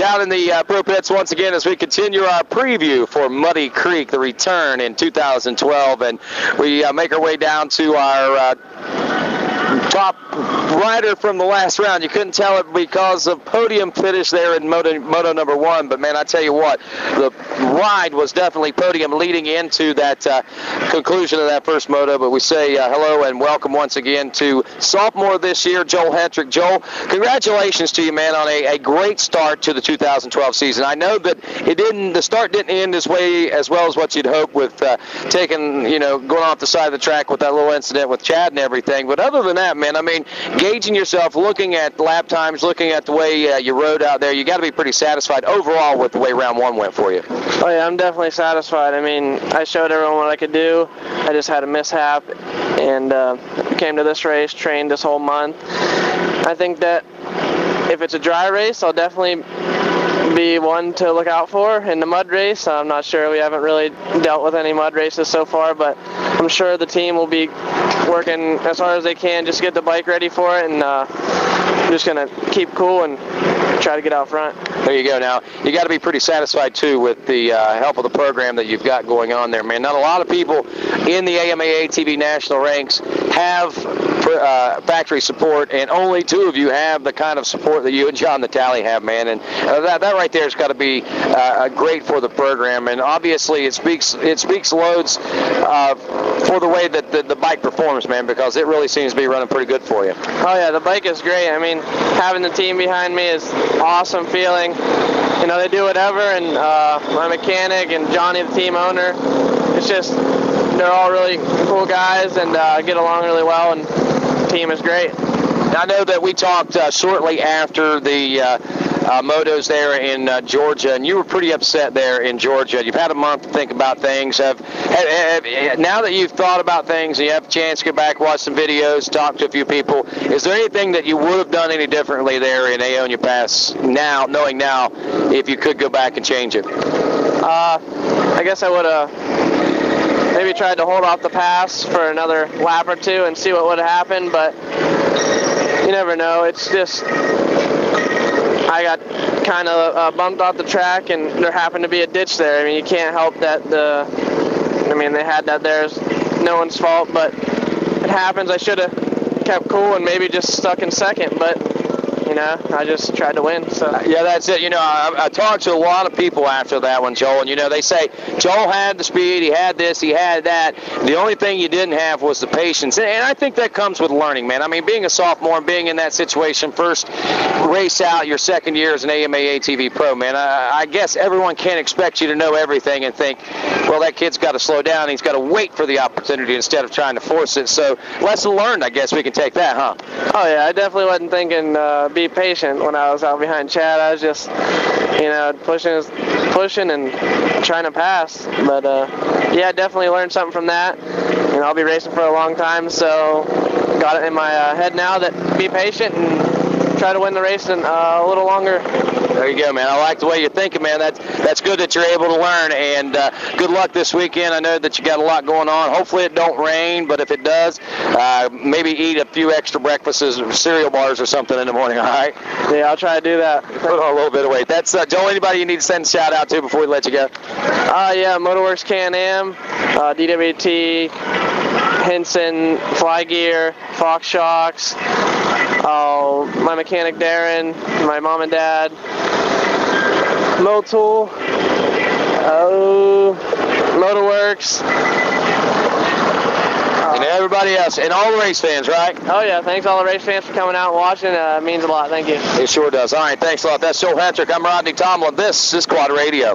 down in the Pro Pits once again as we continue our preview for Muddy Creek, the return in 2012, and we make our way down to our top rider from the last round. You couldn't tell it because of podium finish there in Moto number 1, but man, I tell you what, the ride was definitely podium leading into that conclusion of that first Moto. But we say hello and welcome once again to sophomore this year, Joel Hetrick. Joel, congratulations to you, man, on a great start to the 2012 season. I know that the start didn't end as well as what you'd hoped with going off the side of the track with that little incident with Chad and everything. But other than that, man, I mean, gauging yourself, looking at lap times, looking at the way you rode out there, you got to be pretty satisfied overall with the way round 1 went for you. Oh yeah, I'm definitely satisfied. I mean, I showed everyone what I could do. I just had a mishap and came to this race, trained this whole month. I think that if it's a dry race, I'll definitely be one to look out for. In the mud race, I'm not sure. We haven't really dealt with any mud races so far, but I'm sure the team will be working as hard as they can just to get the bike ready for it, and I'm just going to keep cool and try to get out front. There you go. Now, you got to be pretty satisfied, too, with the help of the program that you've got going on there, man. Not a lot of people in the AMA ATV national ranks have factory support, and only 2 of you have the kind of support that you and John Natale have, man. And that right there has got to be great for the program. And obviously, it speaks loads for the way that the bike performs, man, because it really seems to be running pretty good for you. Oh yeah, the bike is great. I mean, having the team behind me is awesome feeling. You know, they do whatever, and my mechanic and Johnny, the team owner, it's just, they're all really cool guys and get along really well, and the team is great. I know that we talked shortly after the motos there in Georgia, and you were pretty upset there in Georgia. You've had a month to think about things. Now that you've thought about things and you have a chance to go back, watch some videos, talk to a few people, is there anything that you would have done any differently there in Aonia Pass now, knowing now, if you could go back and change it? I guess I would have maybe tried to hold off the pass for another lap or 2 and see what would have happened, but you never know. It's just, I got kind of bumped off the track, and there happened to be a ditch there. I mean, you can't help that they had that there. It's no one's fault, but it happens. I should have kept cool and maybe just stuck in second, but I just tried to win. So yeah, that's it. I talked to a lot of people after that one, Joel, and they say Joel had the speed, he had this, he had that. The only thing you didn't have was the patience, and I think that comes with learning, man. I mean, being a sophomore and being in that situation, first race out your second year as an AMA ATV pro, man, I guess everyone can't expect you to know everything and think, well, that kid's got to slow down. He's got to wait for the opportunity instead of trying to force it. So lesson learned, I guess we can take that, huh? Oh yeah, I definitely wasn't thinking be patient when I was out behind Chad. I was just, pushing and trying to pass. But yeah, definitely learned something from that. I'll be racing for a long time, so got it in my head now that be patient and try to win the race in a little longer. There you go, man. I like the way you're thinking, man. That's good that you're able to learn, and good luck this weekend. I know that you got a lot going on. Hopefully it don't rain, but if it does, maybe eat a few extra breakfasts or cereal bars or something in the morning, all right? Yeah, I'll try to do that. Put on a little bit of weight. That's Joel, anybody you need to send a shout out to before we let you go? Yeah, Motorworks Can-Am, DWT, Henson, Fly Gear, Fox Shocks, my mechanic Darren, my mom and dad, Motul, Motorworks, and everybody else, and all the race fans, right? Oh yeah, thanks all the race fans for coming out and watching. It means a lot. Thank you. It sure does. All right, thanks a lot. That's Joel Hetrick. I'm Rodney Tomlin. This is Quad Radio.